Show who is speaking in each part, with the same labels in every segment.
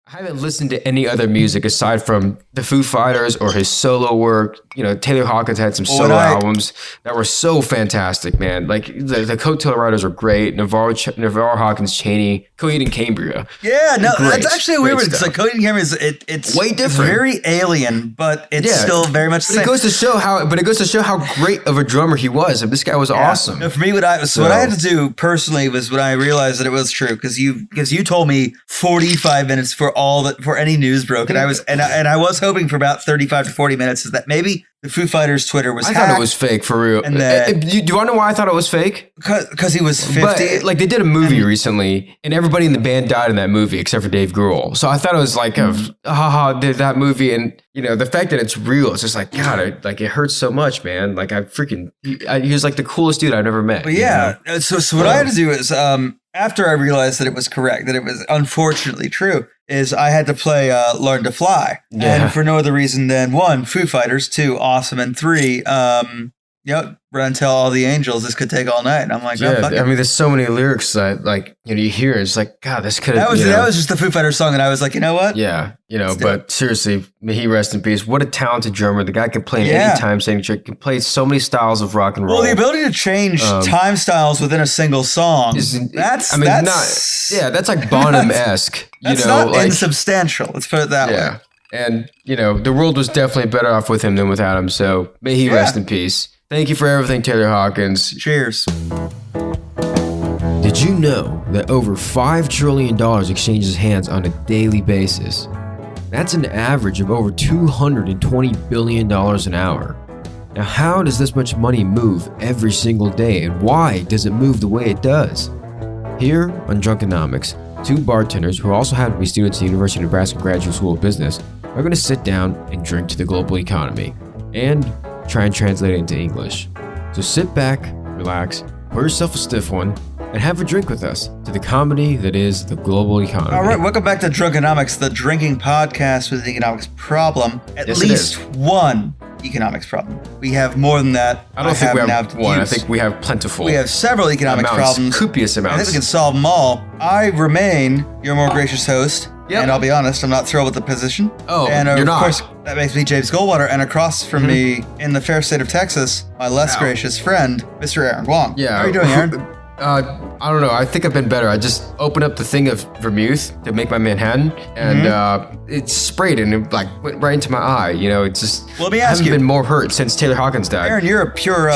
Speaker 1: I haven't listened to any other music aside from the Foo Fighters or his solo work. You know, Taylor Hawkins had some solo albums that were so fantastic, man. Like the Coattail Riders are great. Navarro Hawkins, Chaney, Coheed and Cambria.
Speaker 2: Yeah, no, that's actually a weird one. It's like Coheed and Cambria it's
Speaker 1: way different.
Speaker 2: It's very alien, but it's still very much the same.
Speaker 1: It goes to show how great of a drummer he was. This guy was awesome.
Speaker 2: No, for me, what I had to do personally was when I realized that it was true, because you told me 45 minutes for any news broke, and I was hoping for about 35 to 40 minutes. Is that maybe the Foo Fighters Twitter was hacked?
Speaker 1: I thought it was fake for real. And do you want to know why I thought it was fake?
Speaker 2: Because he was 50.
Speaker 1: But, like, they did a movie recently, and everybody in the band died in that movie except for Dave Grohl. So I thought it was like that movie, and you know the fact that it's real. It's just like God, it hurts so much, man. Like he was like the coolest dude I've ever met.
Speaker 2: But yeah, you know? So what I had to do is after I realized that it was correct, that it was unfortunately true, is I had to play Learn to Fly. Yeah. And for no other reason than 1, Foo Fighters, 2, awesome, and 3, Run Tell All the Angels, this could take all night. And I'm like,
Speaker 1: I mean, there's so many lyrics that, like, you know, you hear it, it's like, God, this could have...
Speaker 2: That was just the Foo Fighters song, and I was like, you know what?
Speaker 1: Yeah, you know, but seriously, may he rest in peace. What a talented drummer. The guy can play in any time signature, can play so many styles of rock and roll.
Speaker 2: Well, the ability to change time styles within a single song, that's
Speaker 1: like Bonham-esque.
Speaker 2: That's not insubstantial, let's put it that way.
Speaker 1: And, you know, the world was definitely better off with him than without him, so may he rest in peace. Thank you for everything, Taylor Hawkins.
Speaker 2: Cheers.
Speaker 1: Did you know that over $5 trillion exchanges hands on a daily basis? That's an average of over $220 billion an hour. Now, how does this much money move every single day, and why does it move the way it does? Here on Drunkenomics, 2 bartenders who also happen to be students at the University of Nebraska Graduate School of Business are going to sit down and drink to the global economy and try and translate it into English. So sit back, relax, pour yourself a stiff one, and have a drink with us to the comedy that is the global economy.
Speaker 2: All right, welcome back to Drunkenomics, the drinking podcast with an economics problem. At least one economics problem. We have more than that.
Speaker 1: I don't think we have one. I think we have plentiful.
Speaker 2: We have several economics problems.
Speaker 1: Copious amounts.
Speaker 2: I think we can solve them all. I remain your more gracious host. Yep. And I'll be honest, I'm not thrilled with the position.
Speaker 1: Oh,
Speaker 2: and
Speaker 1: you're not.
Speaker 2: Of course, that makes me James Goldwater. And across from me in the fair state of Texas, my less gracious friend, Mr. Aaron Wong.
Speaker 1: Yeah.
Speaker 2: How are you doing, Aaron?
Speaker 1: I don't know. I think I've been better. I just opened up the thing of vermouth to make my Manhattan, and it sprayed and it like went right into my eye. You know, it's just.
Speaker 2: Well, let me ask
Speaker 1: you. I haven't been more hurt since Taylor Hawkins died.
Speaker 2: Aaron, you're a pure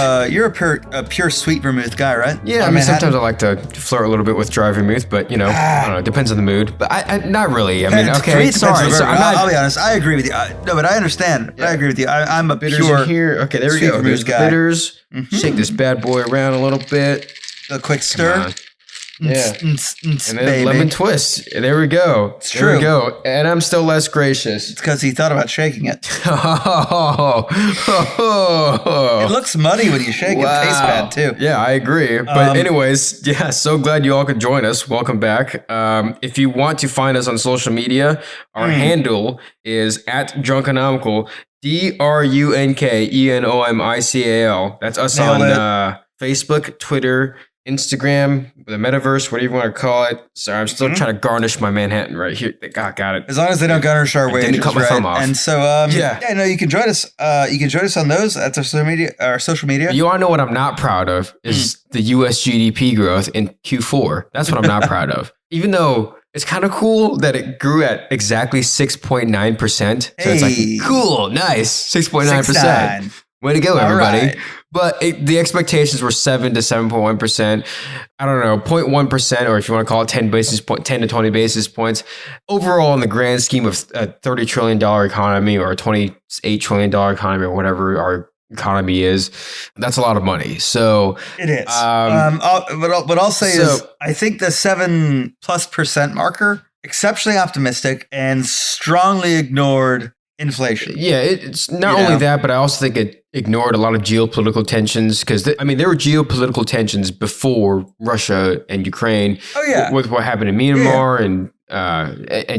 Speaker 2: sweet vermouth guy, right?
Speaker 1: Yeah, I mean, sometimes I like to flirt a little bit with dry vermouth, but you know, I don't know. It depends on the mood. But I not really. I mean, okay, sorry. So
Speaker 2: I'll be honest. I agree with you. No, but I understand. Yeah. I agree with you. I'm a
Speaker 1: bitters
Speaker 2: pure
Speaker 1: here. Okay, there we go. There's the bitters. Shake this bad boy around a little bit.
Speaker 2: A quick stir.
Speaker 1: Yeah. And then lemon twist. There we go.
Speaker 2: It's true.
Speaker 1: There we go. And I'm still less gracious.
Speaker 2: It's because he thought about shaking it. It looks muddy when you shake it. It tastes bad too.
Speaker 1: Yeah, I agree. But anyways, so glad you all could join us. Welcome back. If you want to find us on social media, our handle is @Drunkenomical. DRUNKENOMICAL. That's us on Facebook, Twitter, Instagram, the metaverse, whatever you want to call it. Sorry, I'm still trying to garnish my Manhattan right here. Got it.
Speaker 2: As long as they don't garnish our wages,
Speaker 1: cut my thumb off.
Speaker 2: And so, you can join us. You can join us on those. That's our social media.
Speaker 1: You want to know what I'm not proud of is the U.S. GDP growth in Q4. That's what I'm not proud of. Even though it's kind of cool that it grew at exactly 6.9%. So it's like, cool, nice, 6.9%. Way to go, everybody. Right. But the expectations were 7 to 7.1%. I don't know, 0.1%, or if you want to call it 10 to 20 basis points. Overall, in the grand scheme of a $30 trillion economy or a $28 trillion economy or whatever our economy is, that's a lot of money. So
Speaker 2: it is. What I'll say is I think the 7+% marker, exceptionally optimistic and strongly ignored inflation.
Speaker 1: Yeah, it's not only that, but I also think it ignored a lot of geopolitical tensions because, there were geopolitical tensions before Russia and Ukraine. Oh, yeah. With what happened in Myanmar and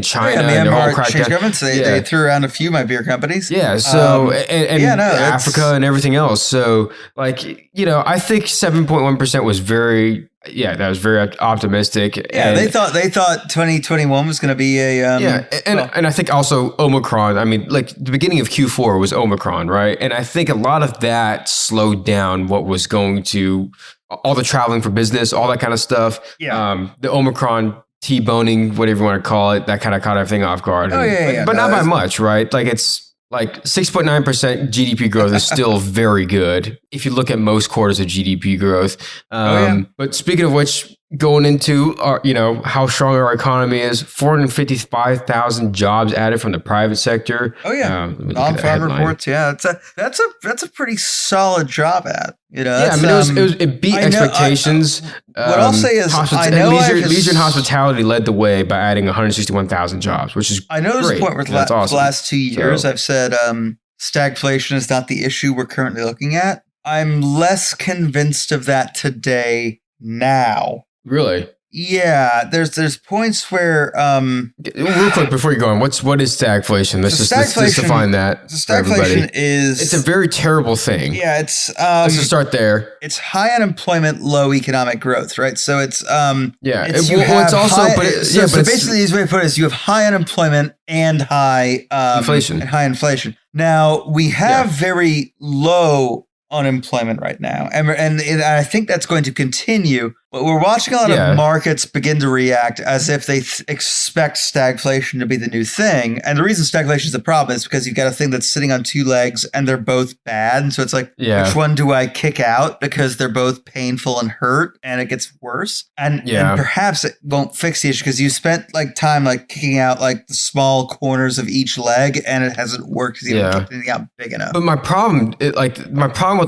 Speaker 1: China and their whole crackdown.
Speaker 2: Governments, they threw around a few of my beer companies.
Speaker 1: Yeah, so, Africa and everything else. So, I think 7.1% was very Yeah, that was very optimistic.
Speaker 2: Yeah,
Speaker 1: and
Speaker 2: they thought 2021 was going to be a
Speaker 1: and I think also Omicron. I mean, like the beginning of Q4 was Omicron, right? And I think a lot of that slowed down what was going to all the traveling for business, all that kind of stuff.
Speaker 2: Yeah.
Speaker 1: The Omicron T-boning, whatever you want to call it, that kind of caught everything off guard.
Speaker 2: Oh, yeah.
Speaker 1: But not by much, right? Like it's like 6.9% GDP growth is still very good if you look at most quarters of GDP growth. But speaking of which, going into our, how strong our economy is, 455,000 jobs added from the private sector.
Speaker 2: Oh yeah, non-farm reports. Yeah, that's a pretty solid job ad.
Speaker 1: It beat expectations.
Speaker 2: What I'll say is, leisure
Speaker 1: and hospitality led the way by adding 161,000 jobs, which is
Speaker 2: I know there's
Speaker 1: great.
Speaker 2: a point where the last 2 years I've said stagflation is not the issue we're currently looking at. I'm less convinced of that today now.
Speaker 1: Really?
Speaker 2: Yeah, there's points where
Speaker 1: real quick before you go on, what is stagflation? Let's just define that.
Speaker 2: Stagflation it's
Speaker 1: a very terrible thing.
Speaker 2: Yeah, it's
Speaker 1: let's just start there.
Speaker 2: It's high unemployment, low economic growth, right? So it's
Speaker 1: basically
Speaker 2: the easy way to put it is you have high unemployment and high inflation. Now we have very low unemployment right now, and I think that's going to continue. But we're watching a lot of markets begin to react as if they expect stagflation to be the new thing. And the reason stagflation is a problem is because you've got a thing that's sitting on two legs and they're both bad. And so it's like, which one do I kick out? Because they're both painful and hurt and it gets worse. And perhaps it won't fix the issue because you spent time kicking out the small corners of each leg and it hasn't worked because you haven't kicked anything out big enough.
Speaker 1: But my problem with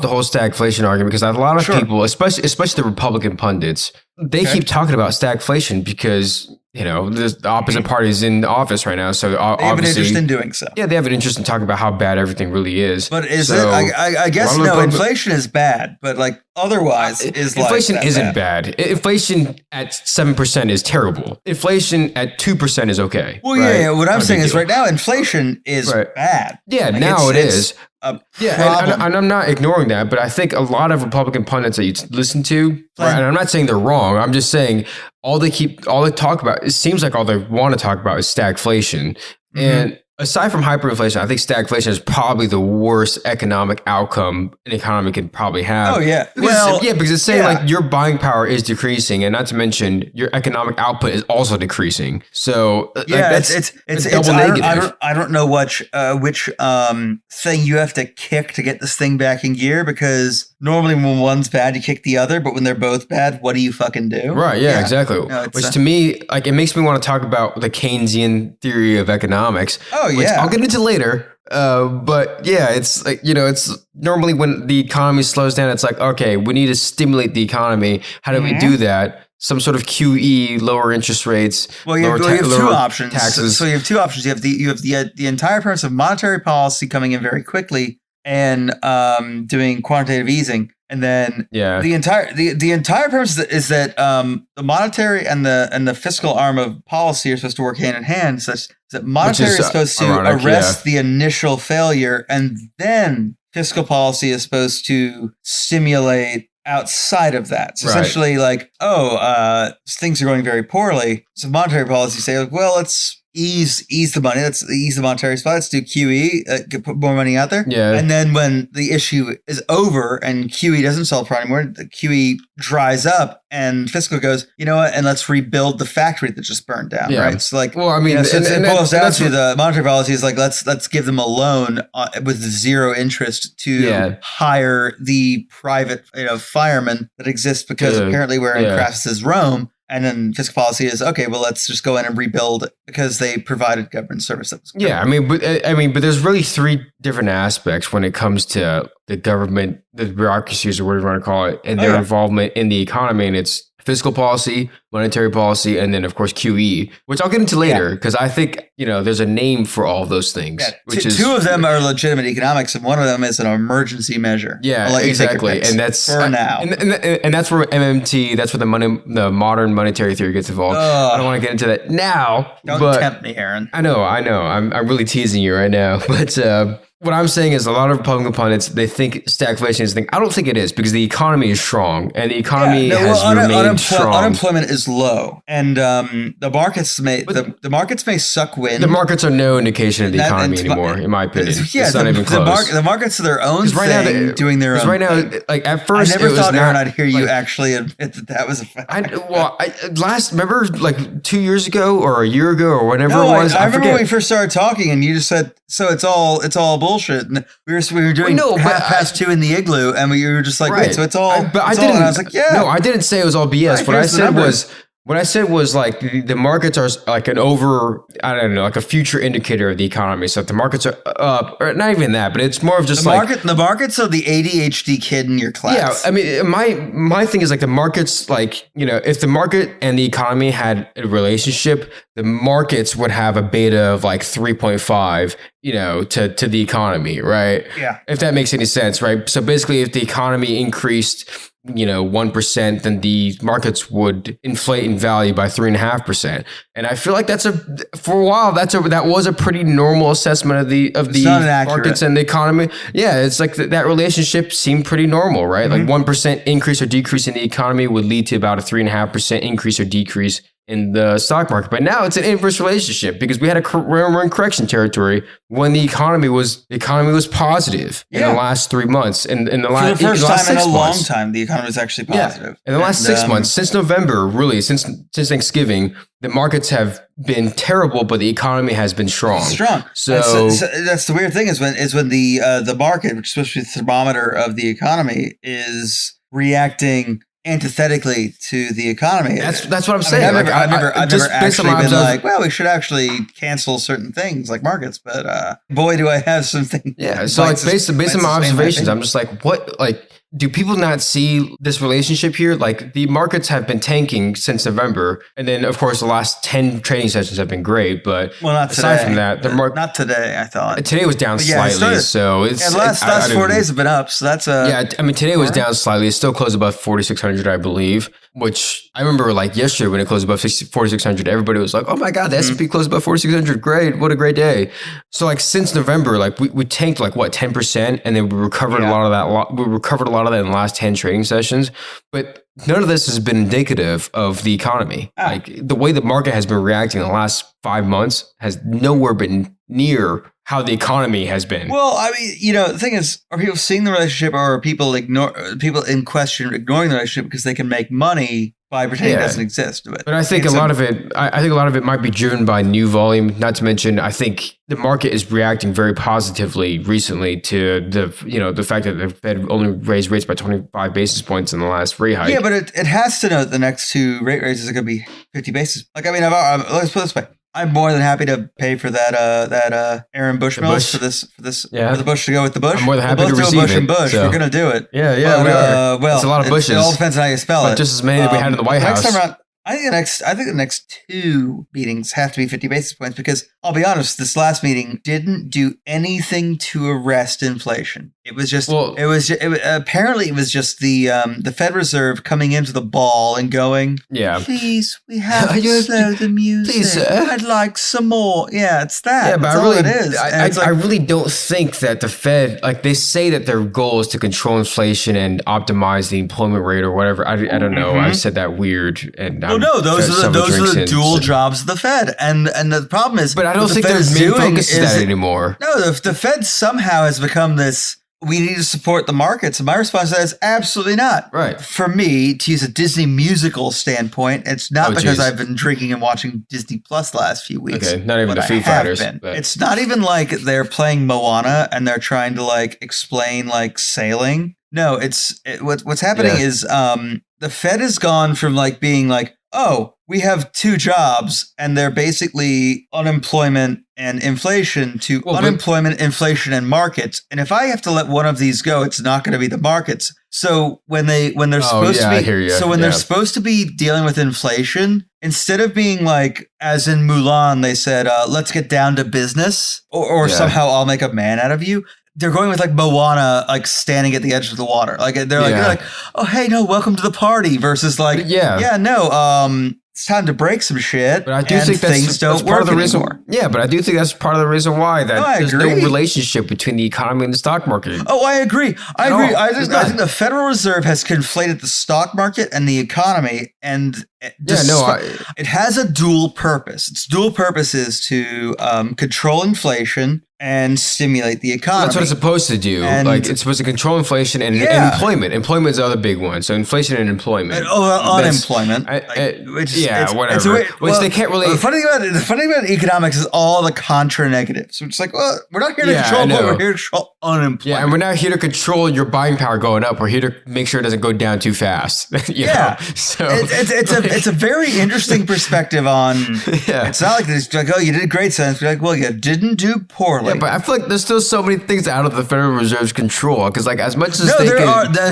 Speaker 1: the whole stagflation argument, because a lot of people, especially the Republican pundits, they keep talking about stagflation because the opposite party is in office right now, so
Speaker 2: they have an interest in doing so.
Speaker 1: Yeah, they have an interest in talking about how bad everything really is.
Speaker 2: But is it? I guess no. Inflation is bad, but otherwise
Speaker 1: inflation isn't bad. Inflation at 7% is terrible. Inflation at 2% is okay.
Speaker 2: Well, yeah. What I'm saying is right now, inflation is bad.
Speaker 1: Yeah, now it is. And I'm not ignoring that, but I think a lot of Republican pundits that you listen to, and I'm not saying they're wrong. I'm just saying all they talk about, it seems like all they want to talk about is stagflation. Mm-hmm. And aside from hyperinflation, I think stagflation is probably the worst economic outcome an economy can probably have.
Speaker 2: Oh, yeah.
Speaker 1: Because it's saying your buying power is decreasing, and not to mention your economic output is also decreasing. So it's double negative.
Speaker 2: I don't know which thing you have to kick to get this thing back in gear, because normally when one's bad, you kick the other, but when they're both bad, what do you fucking do?
Speaker 1: Right, exactly. No, which to me, it makes me want to talk about the Keynesian theory of economics. Which I'll get into later. But it's it's normally when the economy slows down, it's like, okay, we need to stimulate the economy. How do we do that? Some sort of QE, lower interest rates.
Speaker 2: Well, you have two options. Taxes. So you have two options. You have the entire premise of monetary policy coming in very quickly and doing quantitative easing. And then the entire premise is that the monetary and the fiscal arm of policy are supposed to work hand in hand, such that monetary is supposed to arrest the initial failure, and then fiscal policy is supposed to stimulate outside of that. So essentially things are going very poorly. So monetary policy say, let's ease the money. Let's ease the monetary supply. Let's do QE, put more money out there. Yeah. And then when the issue is over and QE doesn't solve the problem anymore, the QE dries up and fiscal goes, you know what, and let's rebuild the factory that just burned down, right? So it boils down to the monetary policy is let's give them a loan with zero interest to hire the private firemen that exist because apparently we're in Crassus's Rome. And then fiscal policy is, okay, well, let's just go in and rebuild because they provided government service. That was
Speaker 1: but there's really three different aspects when it comes to the government, the bureaucracies, or whatever you want to call it, and their involvement in the economy. And it's fiscal policy, monetary policy, and then, of course, QE, which I'll get into later because I think, there's a name for all of those things.
Speaker 2: Yeah. Two of them are legitimate economics, and one of them is an emergency measure.
Speaker 1: Yeah, exactly. And that's
Speaker 2: for now.
Speaker 1: And that's where MMT, that's where the modern monetary theory gets involved. I don't want to get into that now.
Speaker 2: Don't tempt me, Aaron.
Speaker 1: I know. I'm really teasing you right now. But what I'm saying is a lot of Republican pundits, they think stagflation is a thing. I don't think it is because the economy is strong and the economy has remained strong.
Speaker 2: Unemployment is low, and the markets may suck wind.
Speaker 1: The markets are no indication of the economy anymore, in my opinion.
Speaker 2: Yeah,
Speaker 1: it's not even close.
Speaker 2: The markets are their own thing,
Speaker 1: right now,
Speaker 2: doing their own.
Speaker 1: Right now, like at first,
Speaker 2: I never thought, Aaron, I'd hear you
Speaker 1: like,
Speaker 2: actually admit that was a fact.
Speaker 1: Remember like 2 years ago or a year ago or whatever it was.
Speaker 2: I remember when we first started talking, and you just said, "So it's all bullshit." And we were doing past 2 in the igloo, and we were just like,
Speaker 1: right.
Speaker 2: "Wait, so it's all?"
Speaker 1: But I didn't. And I was like, "Yeah." No, I didn't say it was all BS. What I said was like the markets are like like a future indicator of the economy. So if the markets are up, or not even that, but it's more of just
Speaker 2: the markets are the ADHD kid in your class.
Speaker 1: Yeah, I mean, my thing is like the markets, like, you know, if the market and the economy had a relationship, the markets would have a beta of like 3.5, you know, to the economy, right?
Speaker 2: Yeah.
Speaker 1: If that makes any sense, right? So basically, if the economy increased, you know, 1%, then the markets would inflate in value by 3.5%. And I feel like for a while that was a pretty normal assessment of the markets and the economy. Yeah, it's like that relationship seemed pretty normal, right?
Speaker 2: Mm-hmm.
Speaker 1: Like 1% increase or decrease in the economy would lead to about a 3.5% increase or decrease in the stock market. But now it's an inverse relationship because we're in correction territory when the economy was positive in the last 3 months. And in the last,
Speaker 2: for the first time in a long time, the economy was actually positive.
Speaker 1: In the last 6 months, since November, really, since Thanksgiving, the markets have been terrible, but the economy has been strong. So
Speaker 2: that's the weird thing is when the market, which is supposed to be the thermometer of the economy, is reacting antithetically to the economy.
Speaker 1: That's what I'm saying.
Speaker 2: I've never actually been like, well, we should actually cancel certain things like markets, but boy, do I have something.
Speaker 1: Yeah. So like based on my observations, I'm just like, what, like, do people not see this relationship here? Like the markets have been tanking since November. And then of course the last 10 trading sessions have been great, but
Speaker 2: not
Speaker 1: aside
Speaker 2: today.
Speaker 1: From that, the market,
Speaker 2: not today, I thought.
Speaker 1: Today was down slightly. So it's
Speaker 2: the last 4 days have been up. So that's
Speaker 1: I mean, today was down slightly. It still closed above 4,600, I believe, which I remember like yesterday when it closed above 4,600, everybody was like, oh my God, the S&P closed above 4,600. Great. What a great day. So like since November, like we tanked like what, 10%, and then we recovered a lot of that. We recovered a lot of that in the last 10 trading sessions, but none of this has been indicative of the economy. Like the way the market has been reacting in the last 5 months has nowhere been near how the economy has been.
Speaker 2: Well, I mean, you know, the thing is, are people seeing the relationship, or are people in question ignoring the relationship because they can make money by pretending it doesn't exist?
Speaker 1: But I think a lot of it might be driven by new volume. Not to mention, I think the market is reacting very positively recently to the fact that the Fed only raised rates by 25 basis points in the last rate hike.
Speaker 2: Yeah, but it has to know that the next 2 rate raises are going to be 50 basis. Like, I mean, let's put it this way. I'm more than happy to pay for that Aaron Bushmills for the Bush to go with the Bush.
Speaker 1: I'm more than happy to receive
Speaker 2: Bush
Speaker 1: it.
Speaker 2: and Bush.
Speaker 1: So.
Speaker 2: We're gonna do it.
Speaker 1: Yeah,
Speaker 2: but,
Speaker 1: we are.
Speaker 2: Well,
Speaker 1: it's a lot of bushes.
Speaker 2: It all depends on how you spell it.
Speaker 1: Just as many that we had in the White House.
Speaker 2: Next time around, I think the next 2 meetings have to be 50 basis points because I'll be honest, this last meeting didn't do anything to arrest inflation. It was just apparently it was just the Fed Reserve coming into the ball and going, please, we have to slow the music.
Speaker 1: Please,
Speaker 2: I'd like some more. Yeah, it's that.
Speaker 1: Yeah, but
Speaker 2: that's all it is.
Speaker 1: I really don't think that the Fed, like they say that their goal is to control inflation and optimize the employment rate or whatever. I don't know. I said that weird and
Speaker 2: those are the dual jobs of the Fed, and the problem is,
Speaker 1: but I don't think their main focus is that anymore.
Speaker 2: No, the Fed somehow has become this. We need to support the markets. And my response to that is absolutely not.
Speaker 1: Right.
Speaker 2: For me, to use a Disney musical standpoint, it's not because I've been drinking and watching Disney Plus the last few weeks.
Speaker 1: Okay, not even the Foo Fighters.
Speaker 2: It's not even like they're playing Moana and they're trying to like explain like sailing. No, what's happening is the Fed has gone from like being like, oh, we have 2 jobs and they're basically unemployment and inflation to unemployment, inflation, and markets. And if I have to let one of these go, it's not going to be the markets. So when they're supposed to be dealing with inflation, instead of being like, as in Mulan, they said, let's get down to business or somehow I'll make a man out of you. They're going with like Moana, like standing at the edge of the water. Like they're like, oh, hey, no, welcome to the party versus like, it's time to break some shit.
Speaker 1: But I do think that's part of the reason.
Speaker 2: Anymore.
Speaker 1: Yeah, but I do think that's part of the reason why there's no relationship between the economy and the stock market.
Speaker 2: Oh, I agree. I think the Federal Reserve has conflated the stock market and the economy, and it has a dual purpose. Its dual purpose is to control inflation and stimulate the economy.
Speaker 1: That's what it's supposed to do.
Speaker 2: And
Speaker 1: it's supposed to control inflation and employment. Employment is the other big one. So inflation and employment.
Speaker 2: Unemployment.
Speaker 1: Whatever. Which they can't really.
Speaker 2: The funny thing about economics is all the contra negatives. We're just like, well, we're not here to control employment. We're here to control unemployment.
Speaker 1: Yeah, and we're not here to control your buying power going up. We're here to make sure it doesn't go down too fast. you know? So
Speaker 2: it's a very interesting perspective on. It's not like this. Like, oh, you did great, son. We're like, well, you didn't do poorly.
Speaker 1: Yeah, but I feel like there's still so many things out of the Federal Reserve's control. Because, like, as much as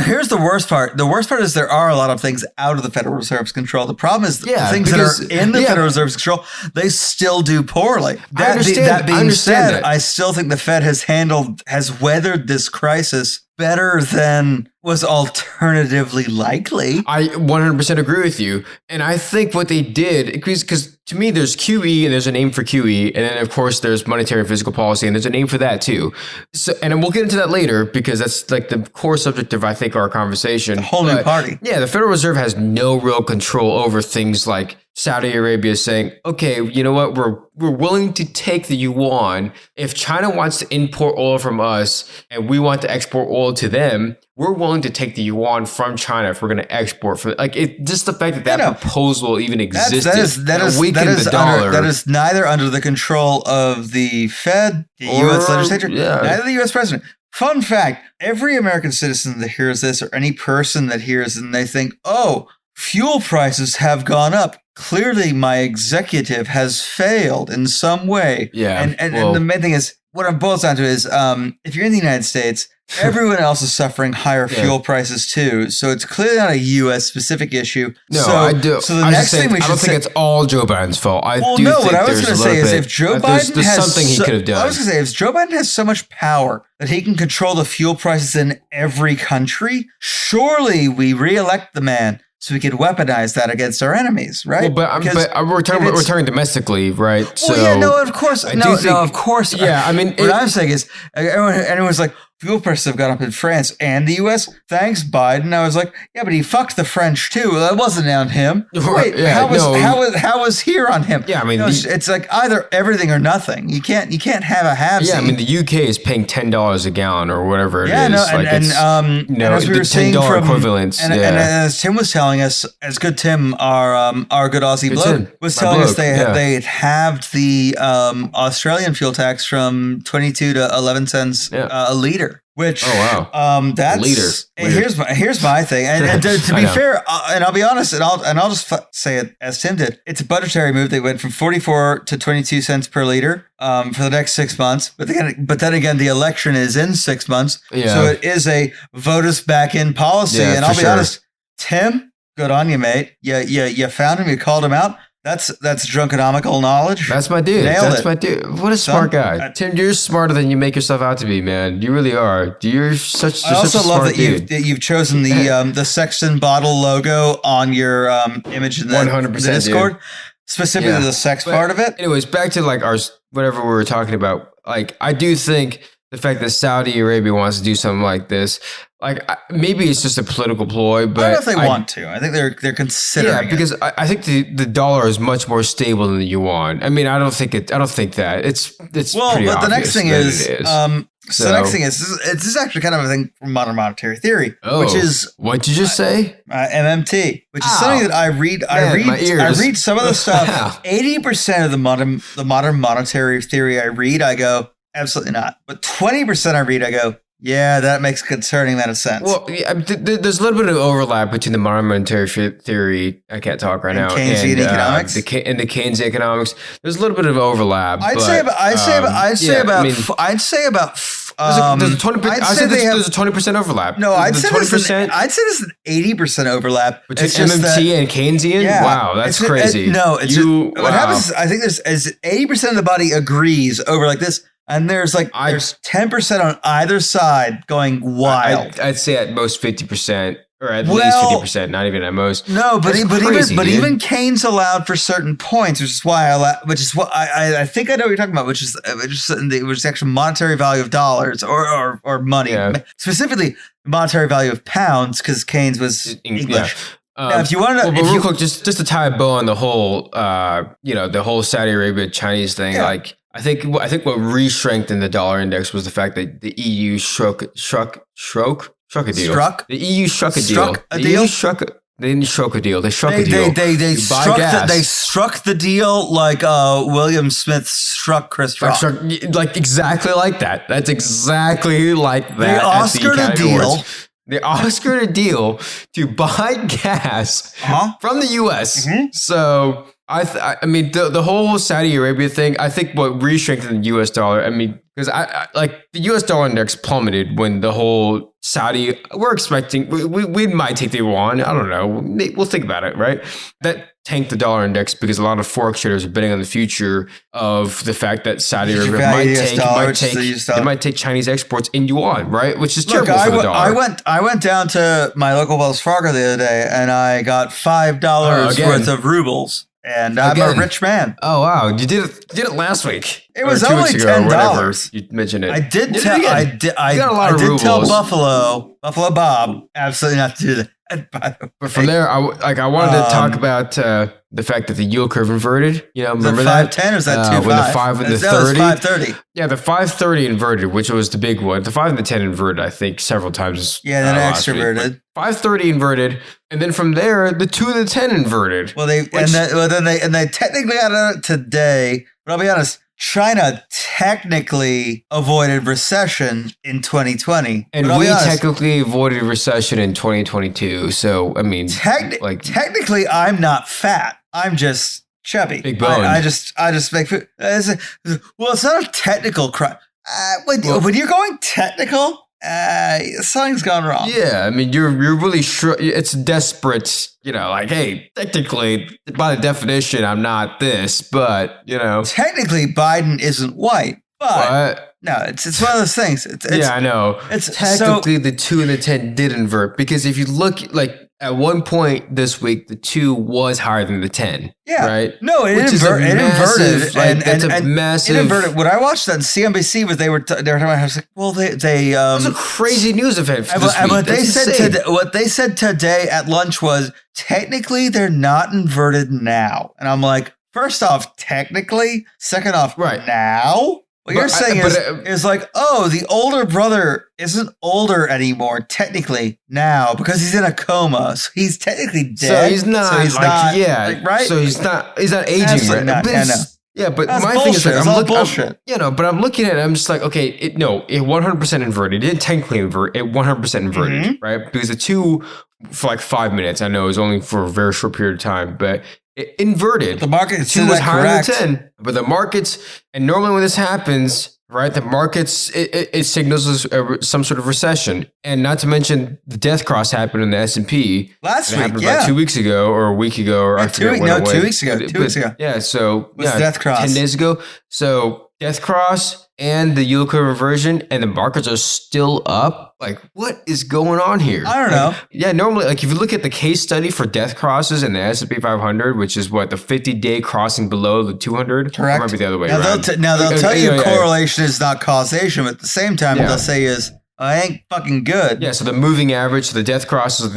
Speaker 2: here's the worst part. The worst part is there are a lot of things out of the Federal Reserve's control. The problem is the things that are in the Federal Reserve's control, they still do poorly. That being said, I still think the Fed has weathered this crisis better than was alternatively likely.
Speaker 1: I 100% agree with you. And I think what they did, because to me, there's QE and there's a name for QE. And then, of course, there's monetary and fiscal policy, and there's a name for that, too. So, and we'll get into that later because that's like the core subject of, I think, our conversation.
Speaker 2: A whole new party.
Speaker 1: Yeah, the Federal Reserve has no real control over things like Saudi Arabia saying, okay, you know what, we're willing to take the yuan. If China wants to import oil from us and we want to export oil to them, we're willing to take the yuan from China if we're going to export from just the fact that proposal even existed.
Speaker 2: That is neither under the control of the Fed, the U.S. legislature, neither the U.S. president. Fun fact, every American citizen that hears this or any person that hears it and they think, oh, fuel prices have gone up. Clearly, my executive has failed in some way.
Speaker 1: Yeah.
Speaker 2: And the main thing is, what it boils down to is, if you're in the United States, everyone else is suffering higher fuel prices too. So it's clearly not a U.S. specific issue.
Speaker 1: No,
Speaker 2: I do. So the next thing we should say,
Speaker 1: I don't think it's all Joe Biden's fault.
Speaker 2: What I was going to say is, if Joe Biden
Speaker 1: there's something he could have done.
Speaker 2: I was going to say, if Joe Biden has so much power that he can control the fuel prices in every country, surely we reelect the man. So we could weaponize that against our enemies, right?
Speaker 1: Well, but we're talking domestically, right?
Speaker 2: Of course. Of course.
Speaker 1: Yeah, I mean,
Speaker 2: what I'm saying is, everyone's like, fuel prices have gone up in France and the U.S. Thanks, Biden. I was like, yeah, but he fucked the French too. That wasn't on him. Wait, how was here on him?
Speaker 1: Yeah, I mean,
Speaker 2: it's like either everything or nothing. You can't have a half.
Speaker 1: Yeah, I mean, the UK is paying $10 a gallon or whatever it is.
Speaker 2: And as we were saying from
Speaker 1: equivalents.
Speaker 2: And as Tim was telling us, as good Tim, our good Aussie bloke, was telling us they had halved the Australian fuel tax from 22 to 11 cents a liter. Which that's here's my thing, and to be fair, and I'll be honest, and I'll just say it as Tim did. It's a budgetary move. They went from 44 to 22 cents per liter for the next 6 months. But then again, the election is in 6 months, so it is a vote us back in policy. And I'll be honest, Tim, good on you, mate. You found him. You called him out. That's Drunkenomical knowledge.
Speaker 1: That's my dude. My dude. What a smart guy. Tim, you're smarter than you make yourself out to be, man. You really are. You're such a smart dude. I also love
Speaker 2: that you've chosen the Sexton bottle logo on your image in the 100% Discord. Dude. Specifically the sex part of it.
Speaker 1: Anyways, back to like our whatever we were talking about. Like, I do think the fact that Saudi Arabia wants to do something like this, like maybe it's just a political ploy, but
Speaker 2: I don't know if they want to. I think they're considering.
Speaker 1: Yeah, because I think the dollar is much more stable than the yuan. I mean, I don't think that. It's well, pretty
Speaker 2: but the next thing is,
Speaker 1: So
Speaker 2: the next thing is, this is actually kind of a thing from modern monetary theory, which is
Speaker 1: what'd you just say?
Speaker 2: MMT, which is something that I read. I read some of the stuff. 80% of the modern monetary theory I read, I go, absolutely not. But 20% I read, I go, yeah, that makes a concerning amount of sense.
Speaker 1: Well, there's a little bit of overlap between the modern monetary theory. I can't talk right now.
Speaker 2: Keynesian economics.
Speaker 1: The Keynesian economics. There's a little bit of overlap.
Speaker 2: I'd say about.
Speaker 1: There's a 20% overlap.
Speaker 2: No, I'd say there's an 80% overlap
Speaker 1: between MMT and Keynesian. Yeah, wow, that's crazy.
Speaker 2: What happens is I think there's 80% of the body agrees over like this. And there's 10% on either side going wild.
Speaker 1: I'd say at most 50% or at least 50%, not even at most.
Speaker 2: No, but
Speaker 1: That's crazy,
Speaker 2: even Keynes allowed for certain points, which is why I think I know what you're talking about, which is the actual monetary value of dollars or money, specifically monetary value of pounds, because Keynes was English. Now, if you want to,
Speaker 1: real quick, just to tie a bow on the whole, the whole Saudi Arabia Chinese thing, like. I think what re-strengthened the dollar index was the fact that the EU struck a deal.
Speaker 2: Struck?
Speaker 1: The EU struck a deal.
Speaker 2: Struck a deal?
Speaker 1: They didn't struck a deal. They struck a deal.
Speaker 2: They struck the deal like William Smith struck Chris Rock.
Speaker 1: Like exactly like that. That's exactly like that.
Speaker 2: They Oscared a deal.
Speaker 1: They Oscared a deal to buy gas from the US. Mm-hmm. So I mean, the whole Saudi Arabia thing, I think what re-strengthened the US dollar, I mean, because I like the US dollar index plummeted when the whole Saudi, we're expecting, we might take the yuan, I don't know, we'll think about it, right? That tanked the dollar index because a lot of forex traders are betting on the future of the fact that Saudi Arabia might take Chinese exports in yuan, right? Which is terrible for the dollar.
Speaker 2: I went down to my local Wells Fargo the other day and I got $5 worth of rubles. And I'm a rich man.
Speaker 1: Oh wow! You did it last week.
Speaker 2: It was only $10.
Speaker 1: You mentioned it.
Speaker 2: I did tell Buffalo Bob absolutely not to do that.
Speaker 1: But from there, I wanted to talk about the fact that the yield curve inverted. You know, remember that?
Speaker 2: 510 or is that 2.5?
Speaker 1: When the 5 and the 30.
Speaker 2: That was 530.
Speaker 1: Yeah, the 530 inverted, which was the big one. The 5 and the 10 inverted, I think, several times.
Speaker 2: Yeah, then extroverted.
Speaker 1: 530 inverted, and then from there, the 2 and the 10 inverted.
Speaker 2: Well, they technically got it today. But I'll be honest. China technically avoided recession in 2020.
Speaker 1: And we technically avoided recession in 2022. So, I mean,
Speaker 2: technically, I'm not fat. I'm just chubby.
Speaker 1: Big bone.
Speaker 2: I just make food. Well, it's not a technical crime. When you're going technical, something's gone wrong.
Speaker 1: Yeah, I mean, you're really sure it's desperate, like, hey, technically, by the definition, I'm not this, but,
Speaker 2: Technically, Biden isn't white, but no, it's one of those things.
Speaker 1: I know. Technically, the 2 and the 10 did invert, because if you look, like, at one point this week, the 2 was higher than the 10. Yeah. Right?
Speaker 2: No, it inverted.
Speaker 1: That's a massive.
Speaker 2: It inverted. When I watched that on CNBC, they were talking about, I was like, well, they
Speaker 1: it was a crazy news event.
Speaker 2: And what they said today at lunch was, technically, they're not inverted now. And I'm like, first off, technically. Second off, now. What you're saying is like, oh, the older brother isn't older anymore, technically, now, because he's in a coma. So he's technically dead.
Speaker 1: So he's not, right? So he's not aging, right?
Speaker 2: Not,
Speaker 1: but
Speaker 2: that's
Speaker 1: my
Speaker 2: bullshit.
Speaker 1: thing is,
Speaker 2: like, bullshit.
Speaker 1: But I'm looking at it, I'm just like, okay, it 100% inverted. It didn't technically invert, it 100% inverted, right? Because the 2 for like 5 minutes, I know it was only for a very short period of time, but it inverted.
Speaker 2: The market
Speaker 1: 2 was higher than 10, but the markets, and normally when this happens, right, the markets, it signals some sort of recession. And not to mention, the death cross happened in the S&P.
Speaker 2: Last week,
Speaker 1: about 2 weeks ago, or a week ago, or
Speaker 2: 2 weeks ago. 2 weeks ago.
Speaker 1: Yeah, so
Speaker 2: death cross.
Speaker 1: 10 days ago. So death cross and the yield curve inversion, and the markets are still up. Like, what is going on here?
Speaker 2: I don't know.
Speaker 1: Yeah, normally, like, if you look at the case study for death crosses in the S&P 500, which is what, the 50-day crossing below the 200?
Speaker 2: Correct.
Speaker 1: Or might be the other way
Speaker 2: around. They'll tell you correlation is not causation, but at the same time, what they'll say is, I ain't fucking good.
Speaker 1: Yeah, so the moving average, so the death crosses,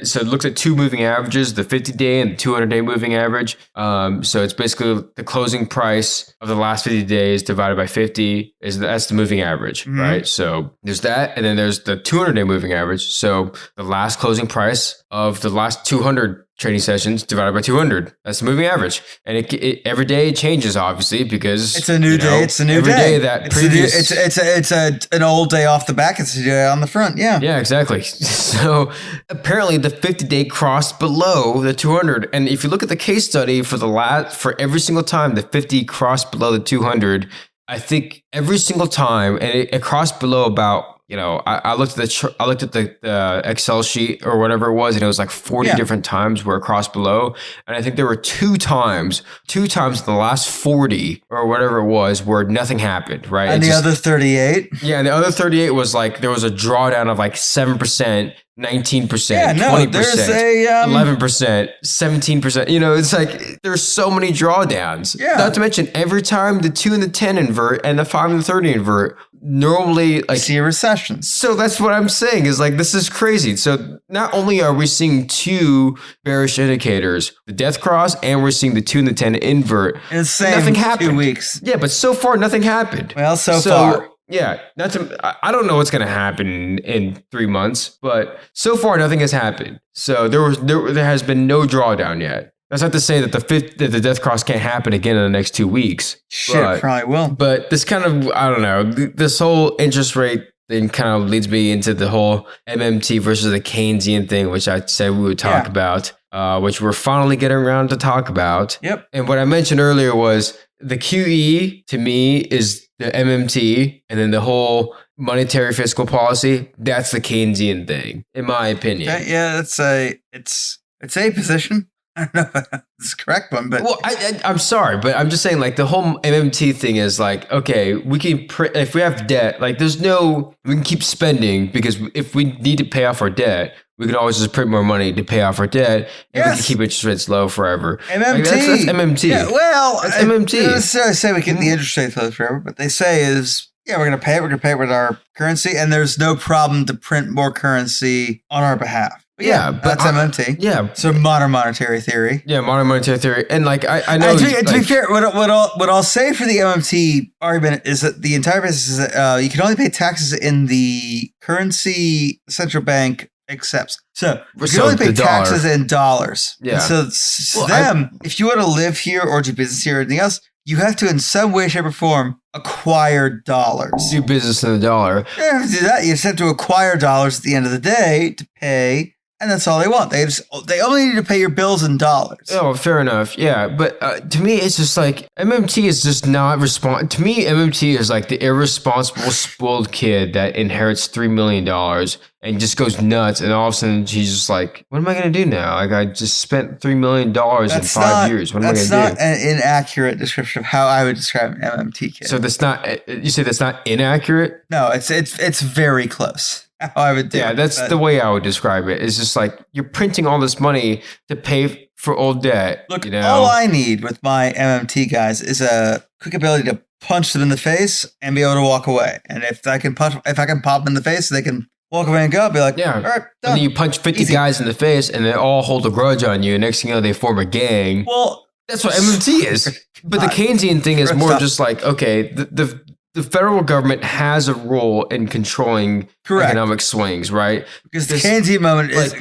Speaker 1: so it looks at 2 moving averages, the 50-day and the 200-day moving average. So it's basically the closing price of the last 50 days divided by 50 that's the moving average, right? So there's that, and then there's the 200-day moving average. So the last closing price of the last 200 trading sessions divided by 200. That's the moving average. And it every day it changes, obviously, because
Speaker 2: it's a new day. It's a new day. It's an old day off the back. It's a day on the front. Yeah.
Speaker 1: Yeah, exactly. So apparently the 50-day crossed below the 200. And if you look at the case study for every single time the 50 crossed below the 200, I think every single time, and it crossed below about I looked at the Excel sheet or whatever it was, and it was like 40 different times where it crossed below. And I think there were two times in the last 40 or whatever it was where nothing happened, right?
Speaker 2: And other 38?
Speaker 1: Yeah, and the other 38 was like, there was a drawdown of like 7%, 19%, 20%,
Speaker 2: there's a
Speaker 1: 11%, 17%. It's like there's so many drawdowns.
Speaker 2: Yeah.
Speaker 1: Not to mention every time the 2 and the 10 invert and the 5 and the 30 invert, normally like
Speaker 2: see a recession.
Speaker 1: So that's what I'm saying is like, this is crazy. So not only are we seeing two bearish indicators, the death cross, and we're seeing the 2 and the 10 invert.
Speaker 2: In the same
Speaker 1: nothing happened.
Speaker 2: 2 weeks.
Speaker 1: Yeah, but so far nothing happened.
Speaker 2: Well, so far.
Speaker 1: Yeah, I don't know what's going to happen in 3 months, but so far nothing has happened. So there has been no drawdown yet. That's not to say that the death cross can't happen again in the next 2 weeks.
Speaker 2: Shit, probably will.
Speaker 1: But this kind of, I don't know, this whole interest rate thing kind of leads me into the whole MMT versus the Keynesian thing, which I said we would talk about, which we're finally getting around to talk about.
Speaker 2: Yep.
Speaker 1: And what I mentioned earlier was the QE to me is the MMT, and then the whole monetary fiscal policy, that's the Keynesian thing, in my opinion.
Speaker 2: Yeah, it's a position. I don't know if it's the correct one, but
Speaker 1: well, I'm sorry, but I'm just saying, like, the whole MMT thing is like, okay, we can if we have debt, like, we can keep spending, because if we need to pay off our debt, we can always just print more money to pay off our debt, and we can keep interest rates low forever.
Speaker 2: MMT,
Speaker 1: like, that's MMT.
Speaker 2: Yeah, well,
Speaker 1: that's MMT.
Speaker 2: They don't necessarily say we keep the interest rates low forever, but they say is, we're going to pay it. We're going to pay it with our currency, and there's no problem to print more currency on our behalf. But but that's MMT.
Speaker 1: Yeah.
Speaker 2: So modern monetary theory.
Speaker 1: Yeah, modern monetary theory. And like, I know.
Speaker 2: To be fair, what I'll say for the MMT argument is that the entire business is that you can only pay taxes in the currency the central bank accepts. So you can only pay taxes in dollars.
Speaker 1: Yeah.
Speaker 2: And so if you want to live here or do business here or anything else, you have to, in some way, shape, or form, acquire dollars.
Speaker 1: Do business in a dollar.
Speaker 2: You don't have to do that. You just have to acquire dollars at the end of the day to pay. And that's all they want. They only need to pay your bills in dollars.
Speaker 1: Oh, fair enough. Yeah, but to me, it's just like MMT is just not To me, MMT is like the irresponsible, spoiled kid that inherits $3 million and just goes nuts. And all of a sudden, she's just like, "What am I going to do now? Like, I just spent $3 million in 5 years. What am I going to do?"
Speaker 2: That's not an inaccurate description of how I would describe an MMT kid.
Speaker 1: So that's not. You say that's not inaccurate?
Speaker 2: No, it's very close. How I would do.
Speaker 1: Yeah, that's the way I would describe it. It's just like you're printing all this money to pay for old debt.
Speaker 2: Look, all I need with my MMT guys is a quick ability to punch them in the face and be able to walk away. And if I can pop them in the face, they can walk away and go. I'll be like,
Speaker 1: yeah.
Speaker 2: All right, done.
Speaker 1: And then you punch 50 guys in the face, and they all hold a grudge on you. And next thing you know, they form a gang.
Speaker 2: Well,
Speaker 1: that's what MMT is. But the Keynesian thing is more just like, okay, the federal government has a role in controlling economic swings, right?
Speaker 2: Because the Keynesian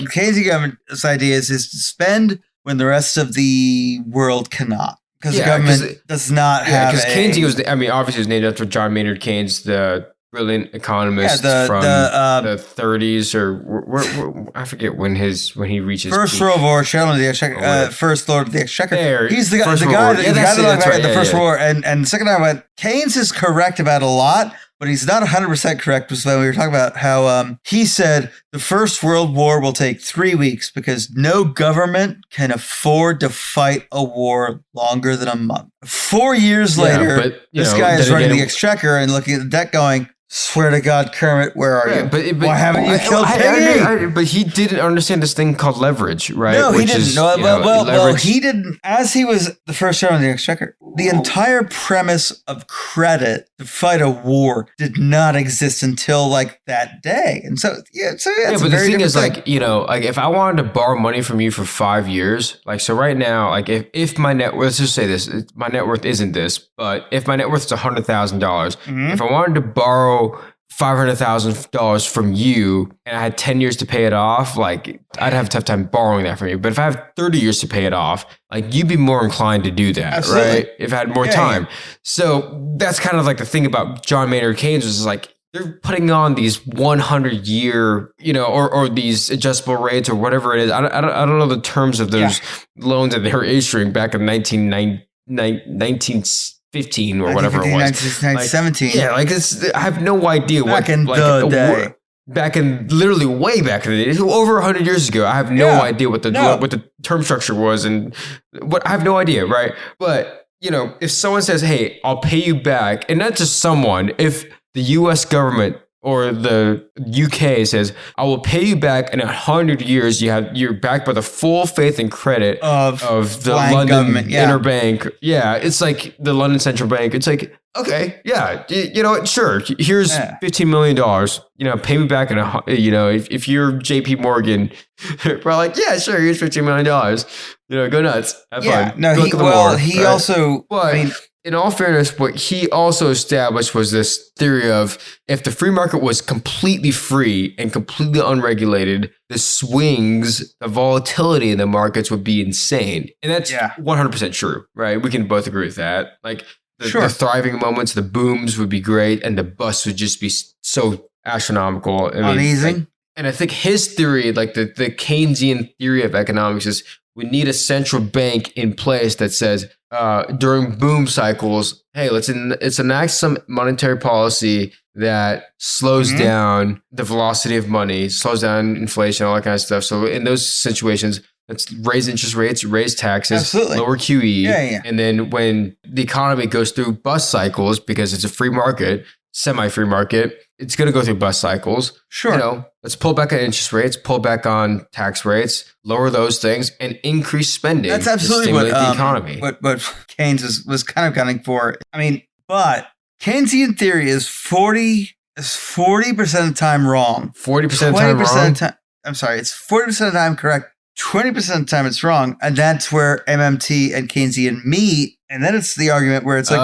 Speaker 2: Keynesian government's idea is to spend when the rest of the world cannot. Because the government does not have.
Speaker 1: Because Keynesian was, obviously, it was named after John Maynard Keynes, the brilliant economist from the 30s, or I forget when he reaches
Speaker 2: First World War, Chairman of the Exchequer, First Lord of the Exchequer.
Speaker 1: He's
Speaker 2: the guy that had the First World War. And the second time I went, Keynes is correct about a lot, but he's not 100% correct. Was when we were talking about how he said the First World War will take 3 weeks because no government can afford to fight a war longer than a month. 4 years later, this guy is running the Exchequer and looking at the debt going, swear to God, Kermit, where are you?
Speaker 1: But
Speaker 2: why haven't you killed Piggy?
Speaker 1: But he didn't understand this thing called leverage, right?
Speaker 2: No, he didn't. Well, he didn't. As he was the first chairman of the Exchequer, the entire premise of credit to fight a war did not exist until like that day. And so,
Speaker 1: but the thing is, like, like if I wanted to borrow money from you for 5 years, like, so right now, like if my net worth, let's just say this, my net worth isn't this, but if my net worth is $100,000, if I wanted to borrow $500,000 from you and I had 10 years to pay it off, like, I'd have a tough time borrowing that from you. But if I have 30 years to pay it off, like, you'd be more inclined to do that, right? If I had more time. So that's kind of like the thing about John Maynard Keynes is like, they're putting on these 100-year, or these adjustable rates or whatever it is. I don't know the terms of those loans that they were issuing back in 1915 or whatever it was.
Speaker 2: 1917.
Speaker 1: Like, yeah, like I have no idea
Speaker 2: back
Speaker 1: what
Speaker 2: in
Speaker 1: like
Speaker 2: the day.
Speaker 1: Back in literally way back in the day, over 100 years ago. I have no idea what the term structure was and what I have no idea, right? But you know, if someone says, "Hey, I'll pay you back," and not just someone, if the U.S. government or the UK says, "I will pay you back in 100 years," you're backed by the full faith and credit of the London
Speaker 2: government,
Speaker 1: Interbank. Yeah, it's like the London Central Bank. It's like, okay, yeah, you know what? Sure, here's $15 million. You know, pay me back in if you're JP Morgan, we're like, yeah, sure, here's $15 million. You know, go nuts, have fun.
Speaker 2: No, he also.
Speaker 1: But, I mean, in all fairness, what he also established was this theory of if the free market was completely free and completely unregulated, the swings, the volatility in the markets would be insane. And that's 100% true, right? We can both agree with that. Like the thriving moments, the booms would be great, and the busts would just be so astronomical.
Speaker 2: Amazing.
Speaker 1: And I think his theory, like the Keynesian theory of economics, is we need a central bank in place that says, during boom cycles, hey, let's enact some monetary policy that slows down the velocity of money, slows down inflation, all that kind of stuff. So in those situations, let's raise interest rates, raise taxes, lower QE. And then when the economy goes through bust cycles, because it's a free market, semi-free market, it's going to go through bust cycles. Sure. You know, let's pull back on interest rates, pull back on tax rates, lower those things, and increase spending.
Speaker 2: That's absolutely
Speaker 1: to stimulate the economy.
Speaker 2: What Keynes was kind of gunning for. I mean, but Keynesian theory is 40% of the time wrong. 40% of the time wrong? I'm sorry, it's 40% of the time correct. 20% of the time it's wrong. And that's where MMT and Keynesian meet. And then it's the argument where it's like,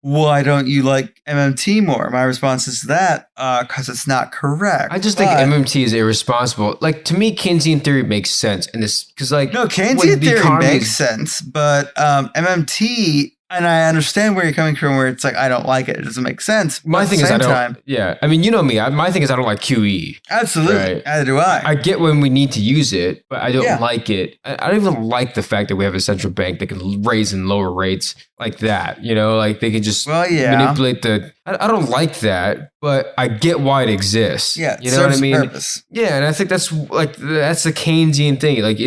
Speaker 2: why don't you like MMT more? My response is that because it's not correct.
Speaker 1: I just think MMT is irresponsible. Like, to me, Keynesian theory makes sense in this because, like,
Speaker 2: no, Keynesian theory makes sense, but MMT. And I understand where you're coming from, where it's like, I don't like it. It doesn't make sense.
Speaker 1: My thing is, I don't. Yeah. I mean, you know me. My thing is, I don't like QE.
Speaker 2: Absolutely. Right? Neither do I.
Speaker 1: I get when we need to use it, but I don't like it. I don't even like the fact that we have a central bank that can raise and lower rates like that. You know, like they can just manipulate the. I don't like that, but I get why it exists.
Speaker 2: Yeah.
Speaker 1: You know what I mean?
Speaker 2: Purpose.
Speaker 1: Yeah. And I think that's the Keynesian thing. Like,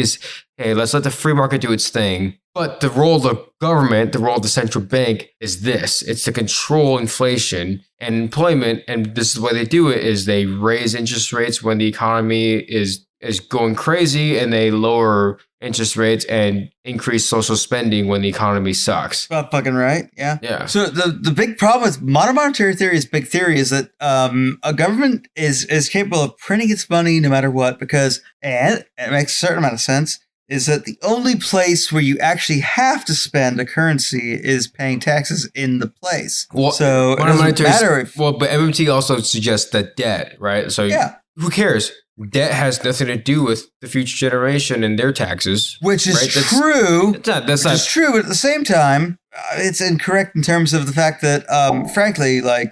Speaker 1: hey, let's let the free market do its thing. But the role of the government, the role of the central bank is this. It's to control inflation and employment. And this is the way they do it is they raise interest rates when the economy is going crazy, and they lower interest rates and increase social spending when the economy sucks.
Speaker 2: About fucking right. Yeah.
Speaker 1: Yeah.
Speaker 2: So the big problem with modern monetary theory's big theory is that a government is capable of printing its money no matter what, because, and it makes a certain amount of sense, is that the only place where you actually have to spend a currency is paying taxes in the place.
Speaker 1: Well,
Speaker 2: so it doesn't matter if...
Speaker 1: Well, but MMT also suggests that debt, right? So who cares? Debt has nothing to do with the future generation and their taxes.
Speaker 2: Which is true. That's true, but at the same time, it's incorrect in terms of the fact that, frankly, like...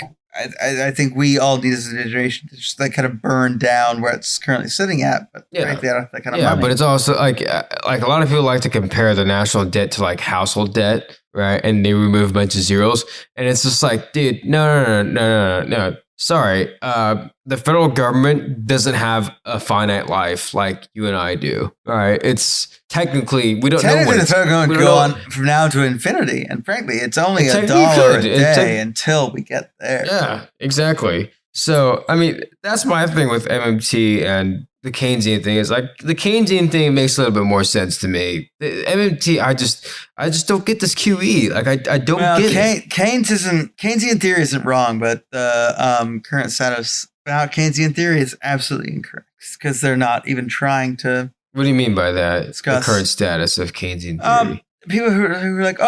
Speaker 2: I think we all need as a generation to just like kind of burn down where it's currently sitting at. But frankly, I don't have that kind of money.
Speaker 1: But it's also like a lot of people like to compare the national debt to like household debt, right? And they remove a bunch of zeros. And it's just like, dude, no. Sorry. The federal government doesn't have a finite life like you and I do. All right. It's technically, we don't know when
Speaker 2: the federal government go on from now to infinity. And frankly, it's only $1 a day until we get there.
Speaker 1: Yeah, exactly. So, I mean, that's my thing with MMT and the Keynesian thing is like the Keynesian thing makes a little bit more sense to me. The MMT, I just don't get this QE. Like I don't get it.
Speaker 2: Keynesian theory isn't wrong, but the current status about Keynesian theory is absolutely incorrect because they're not even trying to.
Speaker 1: What do you mean by that? The current status of Keynesian theory.
Speaker 2: People who are like,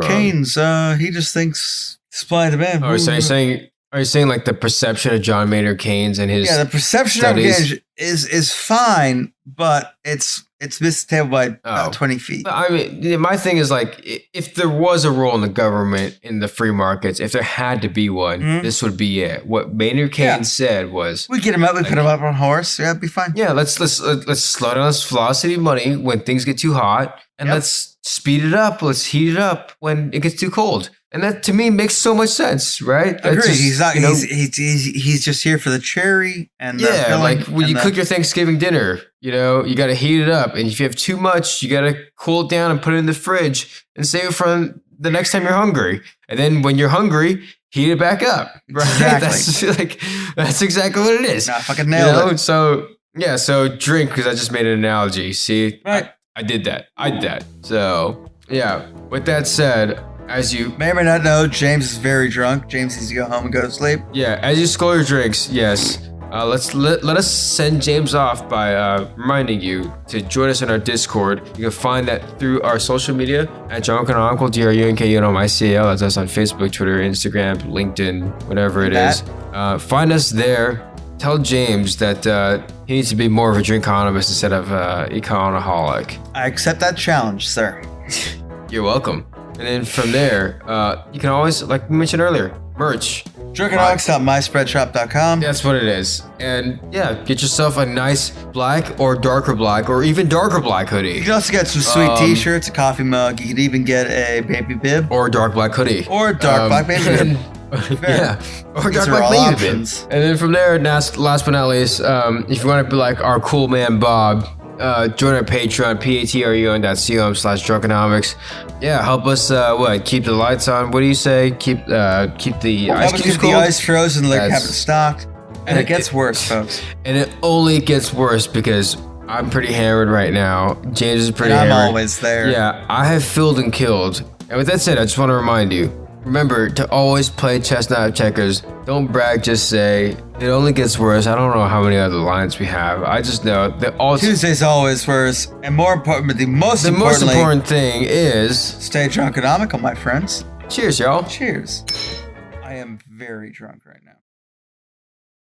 Speaker 2: Keynes, he just thinks supply and demand.
Speaker 1: Oh, so are you saying like the perception of John Maynard Keynes and his
Speaker 2: the perception of Keynes is fine, but it's missed the table by about 20 feet.
Speaker 1: I mean, my thing is like, if there was a role in the government in the free markets, if there had to be one, this would be it. What Maynard Keynes said was,
Speaker 2: we get him up, we put him up on a horse. Yeah, it'd be fine.
Speaker 1: Yeah, let's slow down this velocity of money when things get too hot, and let's speed it up. Let's heat it up when it gets too cold. And that to me makes so much sense, right?
Speaker 2: Agreed. He's not. He's just here for the cherry and
Speaker 1: like when you cook your Thanksgiving dinner, you got to heat it up, and if you have too much, you got to cool it down and put it in the fridge and save it for the next time you're hungry. And then when you're hungry, heat it back up. Right?
Speaker 2: Exactly.
Speaker 1: That's exactly what it is.
Speaker 2: I fucking nailed it.
Speaker 1: So drink, because I just made an analogy. See,
Speaker 2: right?
Speaker 1: I did that. So yeah. With that said, as you
Speaker 2: may or may not know, James is very drunk. James needs to go home and go to sleep.
Speaker 1: Yeah, as you score your drinks, yes. Let us send James off by reminding you to join us in our Discord. You can find that through our social media at Drunkenomical, DRUNKENOMICAL. That's us on Facebook, Twitter, Instagram, LinkedIn, whatever it is. Find us there. Tell James that he needs to be more of a drinkonomist instead of econoholic.
Speaker 2: I accept that challenge, sir.
Speaker 1: You're welcome. And then from there, you can always, like we mentioned earlier, merch.
Speaker 2: Drunkenomics.myspreadshop.com.
Speaker 1: That's what it is. And yeah, get yourself a nice black or darker black or even darker black hoodie.
Speaker 2: You can also get some sweet t-shirts, a coffee mug. You could even get a baby bib.
Speaker 1: Or a dark black hoodie.
Speaker 2: Or a dark black baby bib.
Speaker 1: Yeah. Or dark black baby bib. And then from there, last but not least, if you want to be like our cool man Bob, join our Patreon, patreon.com/drunkenomics. Yeah, help us, keep the lights on. What do you say? Keep the ice cubes cold?
Speaker 2: The ice frozen, like have it stocked. And it gets worse, folks.
Speaker 1: And it only gets worse because I'm pretty hammered right now. James is pretty hammered.
Speaker 2: I'm always there.
Speaker 1: Yeah, I have filled and killed. And with that said, I just want to remind you, remember to always play chestnut checkers. Don't brag, just say, it only gets worse. I don't know how many other lines we have. I just know that
Speaker 2: Tuesday's always worse. And more important, but the most
Speaker 1: important thing is
Speaker 2: stay drunkenomical, my friends.
Speaker 1: Cheers, y'all.
Speaker 2: Cheers. I am very drunk right now.